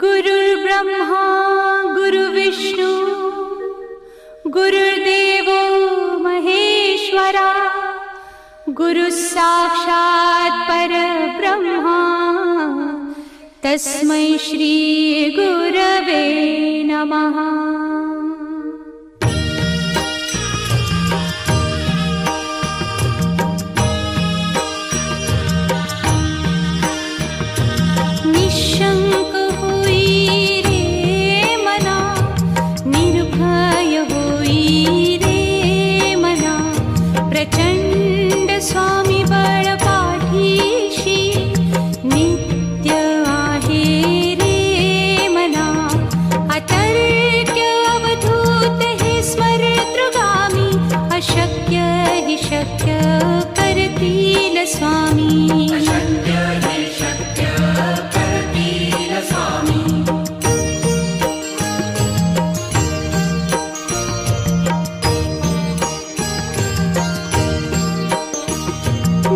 गुरुर्ब्रह्मा गुरुविष्णू गुरुर्देवो महेश्वरा गुरुः साक्षात् परब्रह्मा तस्मै श्री गुरवे नमः। निशंक होई रे मना, निर्भय होई रे मना, प्रचंड स्वामी बळ पाठीशी नित्य आहे रे मना। अतर्क्य अवधूत हे स्मरतृगामी, अशक्य हि शक्य करतील स्वामी।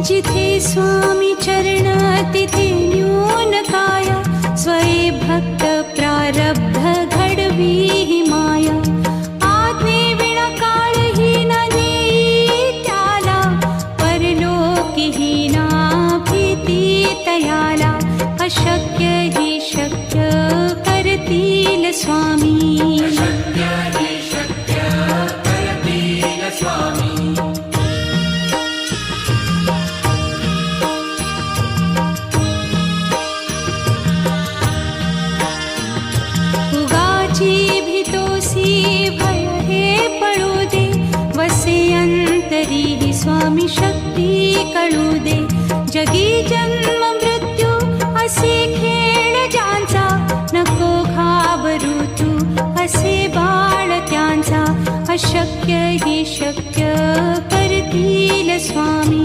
जिथे स्वामी चरण तिथे न्यून काया, स्वये भक्त प्रारब्ध घडवी ही माया। आज्ञे विना काळही न नेई त्याला, परलोकी ही ना भीती तयाला। अशक्य ही शक्य करतील स्वामी। भय हे पळू दे, वसे अंतरी ही स्वामी शक्ती कळू दे। जगी जन्म मृत्यू असे खेळ ज्यांचा, नको घाबरू तू असे बाळ त्यांचा। अशक्य ही शक्य करतील स्वामी।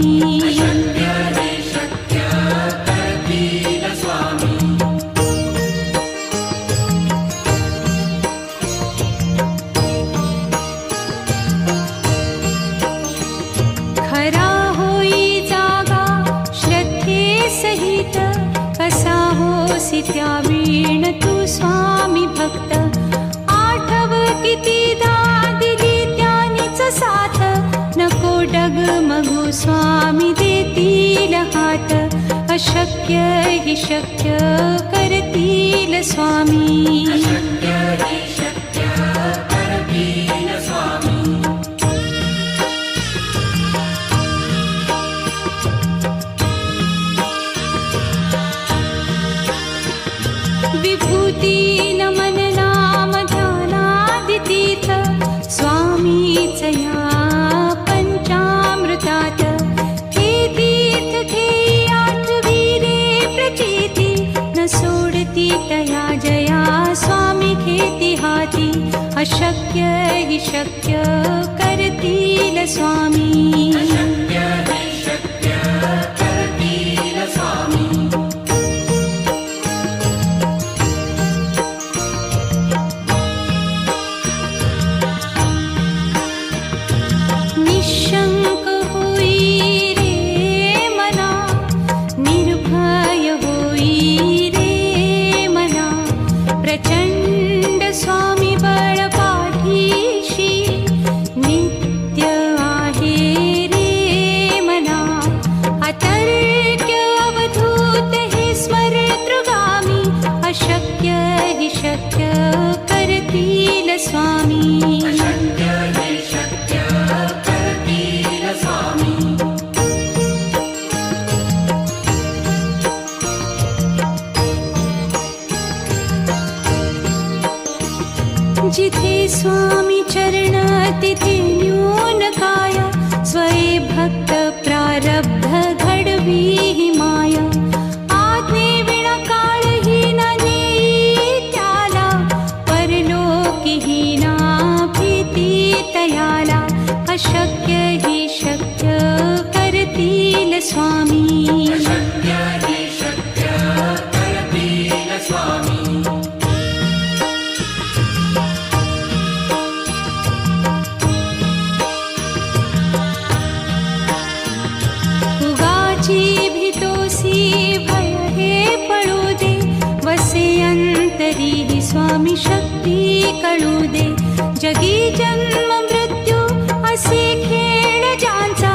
खरा होई जागा श्रद्धे सहित, कसा होसी त्या वीण तू स्वामी भक्त। आठव कितीदा दिली त्यानीच साथ, नको डगमगू स्वामी देतील हात। अशक्य हि शक्य करतील स्वामी। विभूती नमन नाम ध्यानादितीर्थ, स्वामीच या पंचामृतात। हे तीर्थ घेई आठवी रे प्रचिती, न सोडती तया जया स्वामी घेती हाती। अशक्य हि शक्य करतील स्वामी। निशंक होई रे मना, निर्भय होई रे मना, प्रचंड स्वामी बळ पाठीशी नित्य आहे रे मना। अतर्क्य अवधूत हे स्मरतृगामी, अशक्य हि शक्य करतील स्वामी। जिथे स्वामी चरण तिथे न्यून काया, स्वये भक्त प्रारब्ध घडवी ही माया। आज्ञे विना काळही न नेई त्याला, परलोकी ही ना भीती तयाला। अशक्य ही शक्य करतील स्वामी। भय हे पळू दे, वसे अंत तरीही स्वामी शक्ती कळू दे. जगी जन्म मृत्यू असे खेळ ज्यांचा,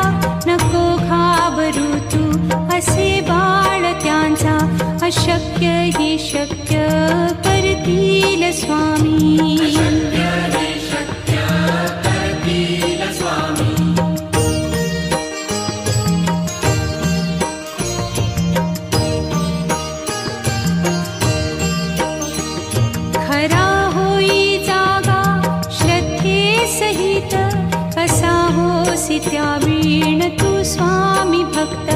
नको घाबरू तू असे बाळ त्यांचा. अशक्य ही शक्य करतील स्वामी. खरा होई जागा श्रद्धे सहित, कसा होसी त्या वीण तू स्वामी भक्त.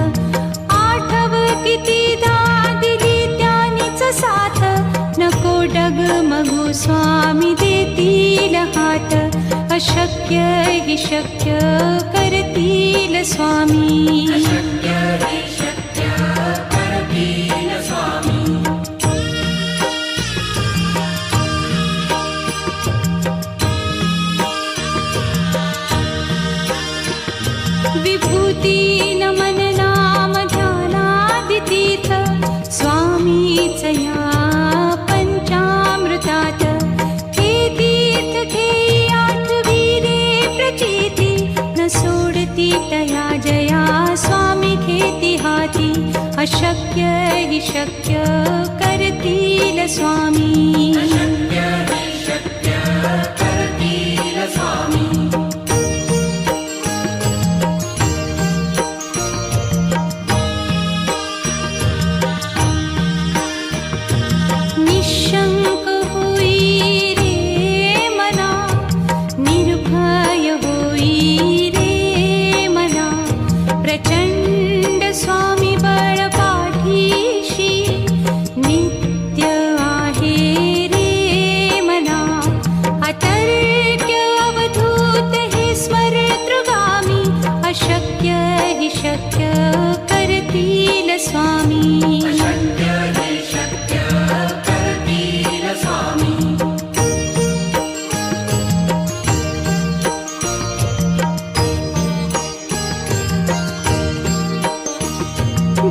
आठव कितीदा दिली त्यानीच साथ, नको डगमगू स्वामी देतील हात. अशक्य ही शक्य करतील स्वामी. विभूती नमन नाम ध्यानादितीर्थ, स्वामीच या पंचामृतात. हे तीर्थ घेई आठवीरे प्रचिती, न सोडती तया जया स्वामी घेती हाती. अशक्य ही शक्य करतील स्वामी. निशंक होई रे मना, निर्भय होई रे मना. प्रचंड स्वामी बळ पाठीशी, नित्य आहे रे मना. अतर्क्य अवधूत हे स्मरतृगामी, अशक्य ही शक्य करतील स्वामी.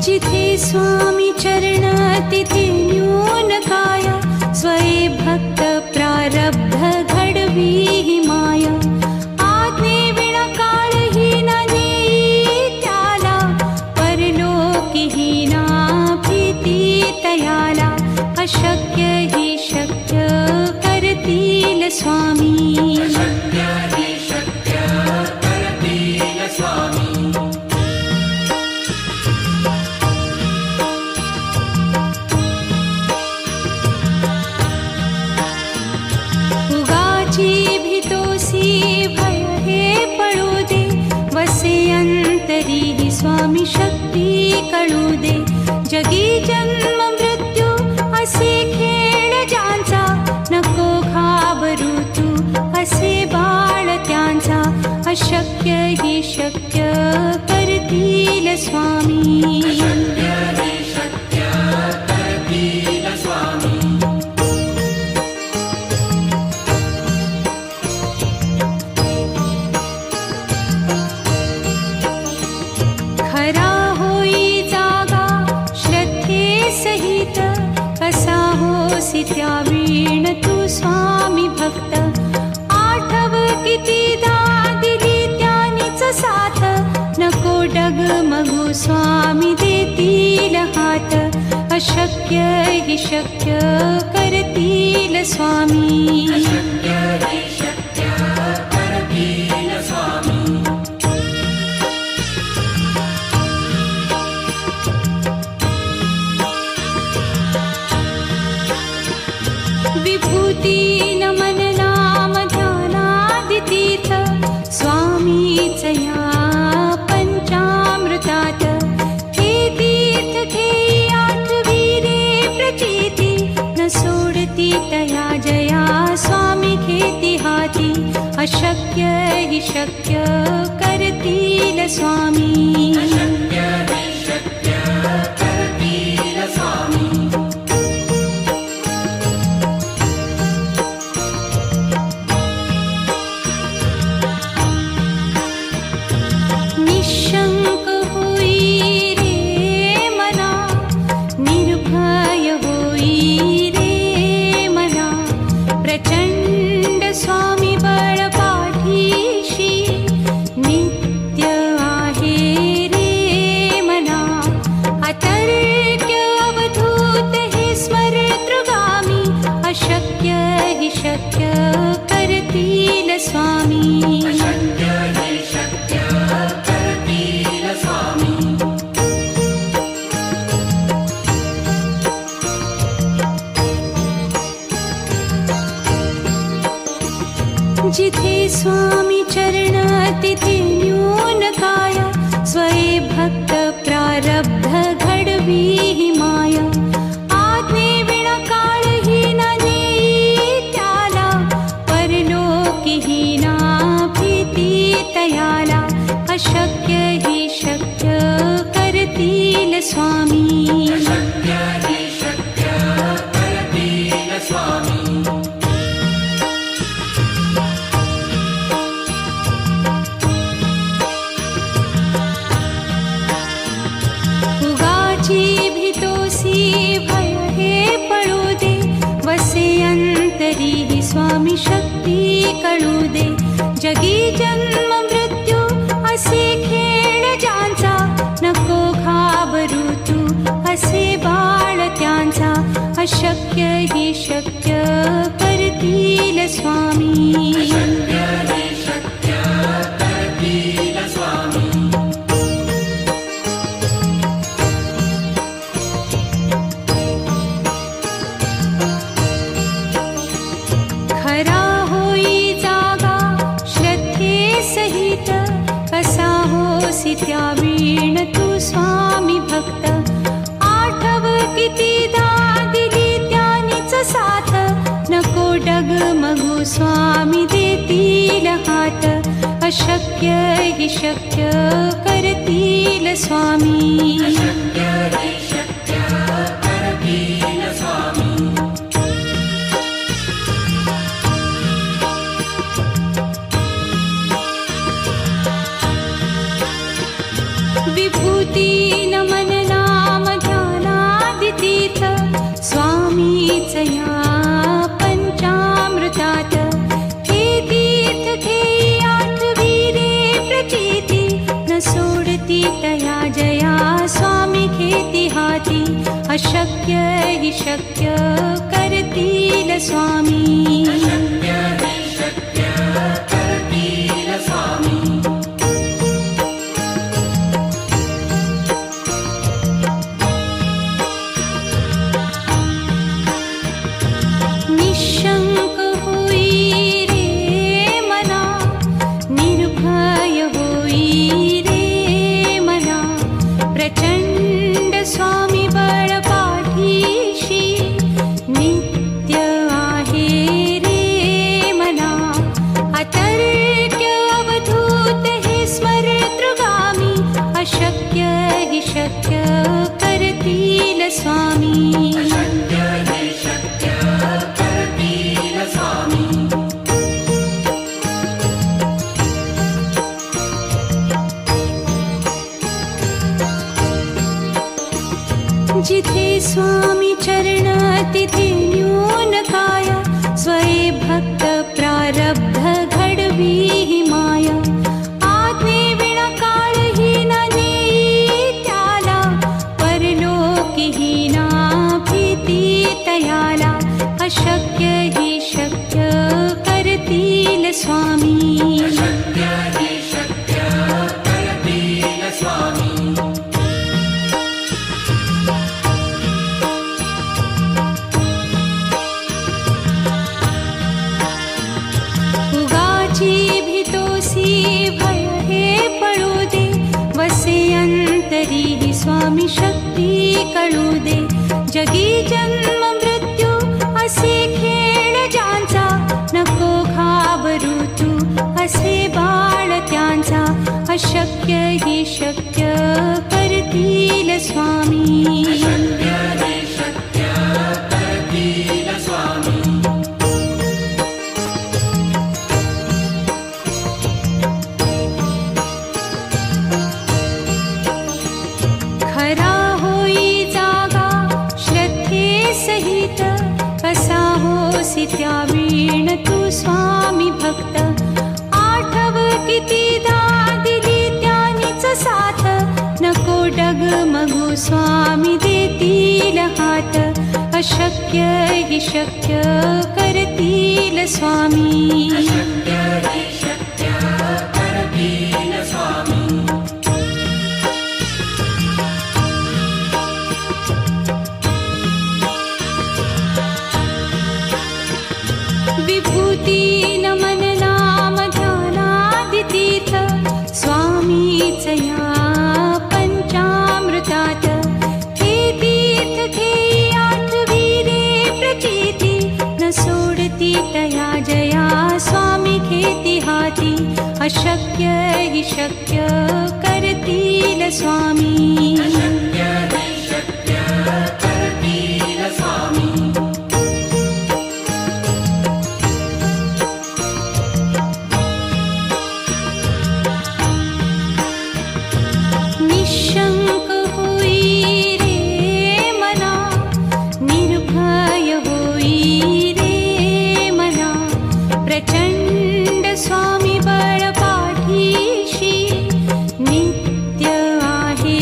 जिथे स्वामी चरण तिथे न्यून काया, स्वये भक्त प्रारब्ध घडवी ही माया. आज्ञेविना काळहीना नेई त्याला, परलोकीहीना भीती तयाला. अशक्य ही शक्य करतील स्वामी. भीतोसी भय हे पळू दे, वसे अंतरी ही स्वामी शक्ती कळू दे. जगी जन्म मृत्यू असे खेळ ज्यांचा, नको घाबरू तू असे बाळ त्यांचा. अशक्य ही शक्य करतील स्वामी. खरा होई जागा श्रद्धे सहित, कसा होसी त्या वीण तू स्वामी भक्त. आठव कितीदा दिली त्यानीच साथ, नको डगमगू स्वामी देतील हात. अशक्य ही शक्य करतील स्वामी. विभूती नमन नाम ध्यानादितीर्थ, स्वामीच या पंचामृतात. हे तीर्थ घेई आठवीरे प्रचिती, न सोडती तया जया स्वामी घेती हाती. अशक्य ही शक्य करतील स्वामी. निशंक होई रे मना, निर्भय होई रे स्वामी अशक्य हे शक्य करतील स्वामी जिथे स्वामी चरण तिथे न्यून काय स्वये भक्त प्रारब्ध घडवी ही माया आज्ञे विना काळही न नेई त्याला परलोकीही ना भीती तयाला अशक्य ही शक्य करतील स्वामी अशक्य हे शक्य करतील स्वामी भय हे पळू दे वसे अंतरी ही स्वामी शक्ती कळू दे जगी जन्म मृत्यू असे खेळ ज्यांचा नको घाबरू तू असे बाळ त्यांचा अशक्य ही शक्य करतील स्वामी अशक्य हे शक्य करतील स्वामी खरा होई जागा श्रद्धे सहित कसा होसी त्या वीण तू स्वामी भक्त आठव कितीदा दिली त्यानीच साथ नको डगमगू स्वामी देतील हात अशक्य ही शक्य करतील स्वामी अशक्य हे शक्य करतील स्वामी विभूती नमन नाम ध्यानादितीत स्वामीच या पंचामृतात हे तीर्थ घेई आठवी रे प्रचिती न सोडती तया जया स्वामी घेती हाती अशक्य ही शक्य करतील स्वामी अशक्य हे शक्य करतील स्वामी निशंक होई रे मना निर्भय होई रे मना प्रचंड स्वामी बळ पाठीशी नित्य आहे रे मना अतर्क्य अवधूत हे स्मरतृगामी अशक्य हि शक्य करतील स्वामी अशक्य हे शक्य करतील स्वामी जिथे स्वामी चरण तिथे न्यून काय स्वये भक्त प्रारब्ध घडवी ही माया आज्ञे विना काळही न नेई त्याला परलोकीही ना भीती तयाला अशक्य ही शक्य करतील स्वामी अशक्य हे शक्य करतील स्वामी भय हे पळू दे वसे अंतरी ही स्वामी शक्ती कळू दे जगी जन्म मृत्यू असे खेळ ज्यांचा नको घाबरू तू असे बाळ त्यांचा अशक्य ही शक्य करतील स्वामी अशक्य हे शक्य करतील स्वामी खरा होई जागा श्रद्धे सहित कसा होसी त्या वीण तू स्वामी भक्त आठव कितीदा दिली त्यानीच साथ नको डगमगू स्वामी देतील हात अशक्य हि शक्य करतील स्वामी. विभूती नमन नाम ध्यानादितीर्थ स्वामीच या पंचामृतात. हे तीर्थ घेई आठविरे प्रचिती न सोडती तया जया स्वामी घेती हाती. अशक्य हि शक्य करतील स्वामी. निशंक होई रे मना, निर्भय होई रे मना. प्रचंड स्वामी बळ पाठीशी नित्य आहे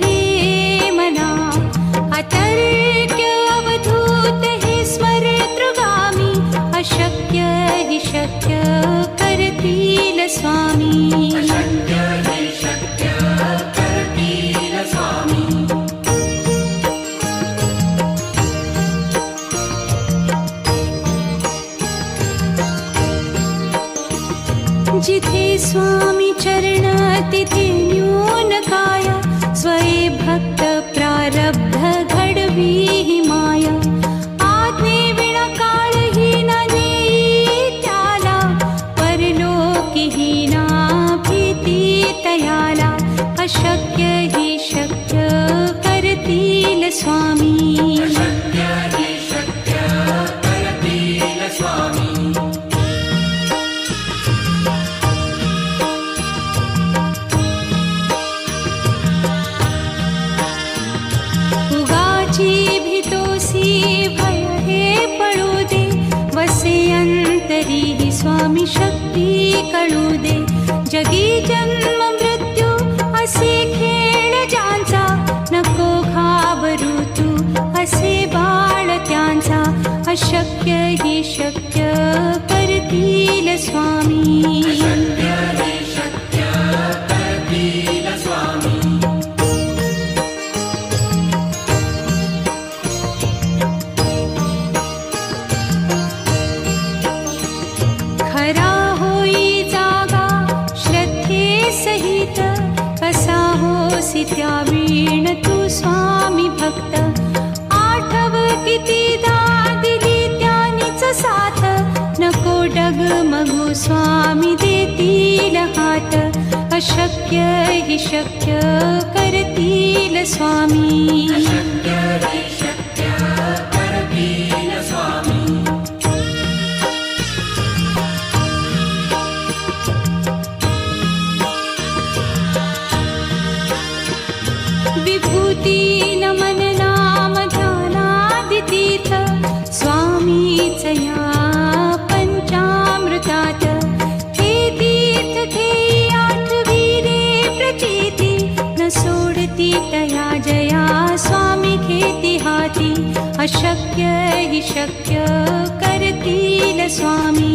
रे मना. अतर्क्य अवधूत हे स्मरतृगामी. अशक्य हि शक्य करतील स्वामी. जिथे स्वामी चरण तिथे न्यून काय. स्वये भक्त प्रारब्ध घडवी ही माया. आज्ञे विना काळही न नेई त्याला. परलोकी ही ना भीती तयाला. अशक्य हि शक्य करतील स्वामी. भय हे पळू दे. वसे अंतरी ही स्वामी शक्ती कळू दे. जगी जन्म मृत्यू असे खेळ ज्यांचा. नको घाबरू तू असे बाळ त्यांचा. अशक्य हि शक्य करतील स्वामी. खरा होई जागा श्रद्धे सहित. कसा होसी त्या वीण तू स्वामी भक्त. आठव कितीदा दिली त्यानीच साथ. नको डगमगू स्वामी देतील हात. अशक्य हि शक्य करतील स्वामी. विभूती नमन नाम ध्यानादितीर्थ स्वामीच या पंचामृतात. हे तीर्थ घेई आठविरे प्रचिती न सोडती तया जया स्वामी घेती हाती. अशक्य हि शक्य करतील स्वामी.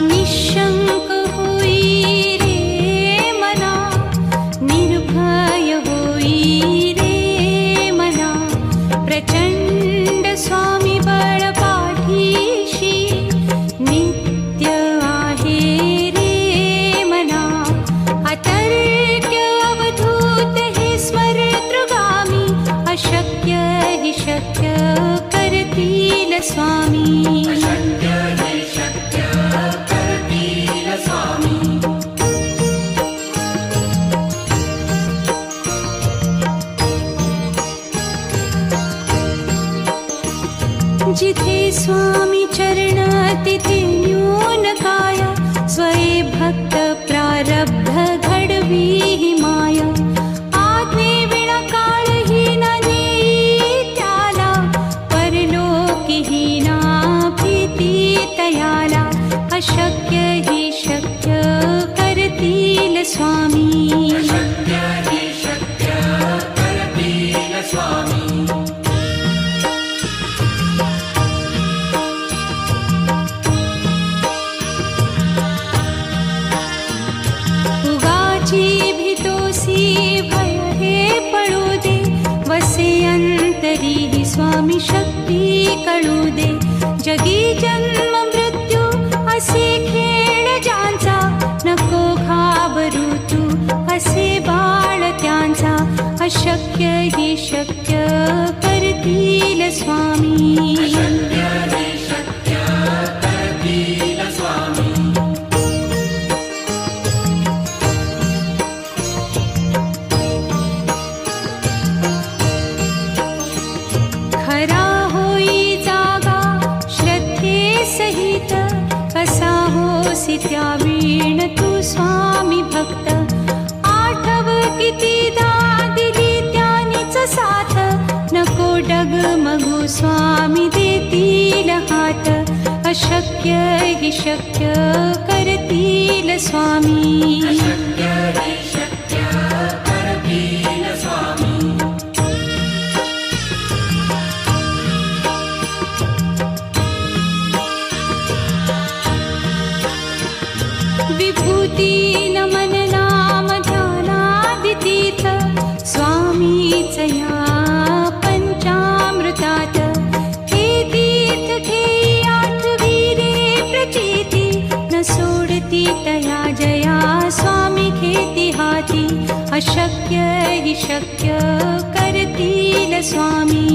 निशंक होई रे मना, निर्भय होई रे मना. प्रचंड स्वामी बळ पाठीशी नित्य आहे रे मना. अतर्क्य अवधूत हे स्मरतृगामी. अशक्य हि शक्य करतील स्वामी. जिथे स्वामी चरण तिथे न्यून काय. स्वये भक्त प्रारब्ध घडवी ही माया. आज्ञे विना काळही न नेई त्याला. परलोकी ही ना अशक्य हि शक्य करतील स्वामी. उगाची भीतोसी भय हे पळू दे, वसे अंतरी ही स्वामी शक्ती कळू दे. जगी जन्म मृत्यू असे खेळ ज्यांचा, नको घाबरू तू असे बाळ त्यांचा. अशक्य हि शक्य करतील स्वामी. खरा होई जागा श्रद्धे सहित, कसा होसी त्यावीण तू स्वामी भक्त. आठव कितीदा दिली त्यानीच साथ, नको डगमगू स्वामी देतील हात. अशक्य हि शक्य करतील स्वामी. विभूती नमन नाम ध्यानादितीर्थ, स्वामीच या पंचामृतात. हे तीर्थ घेई आठवी रे प्रचिती, न सोडती तया जया स्वामी घेती हाती. अशक्य हि शक्य करतील स्वामी.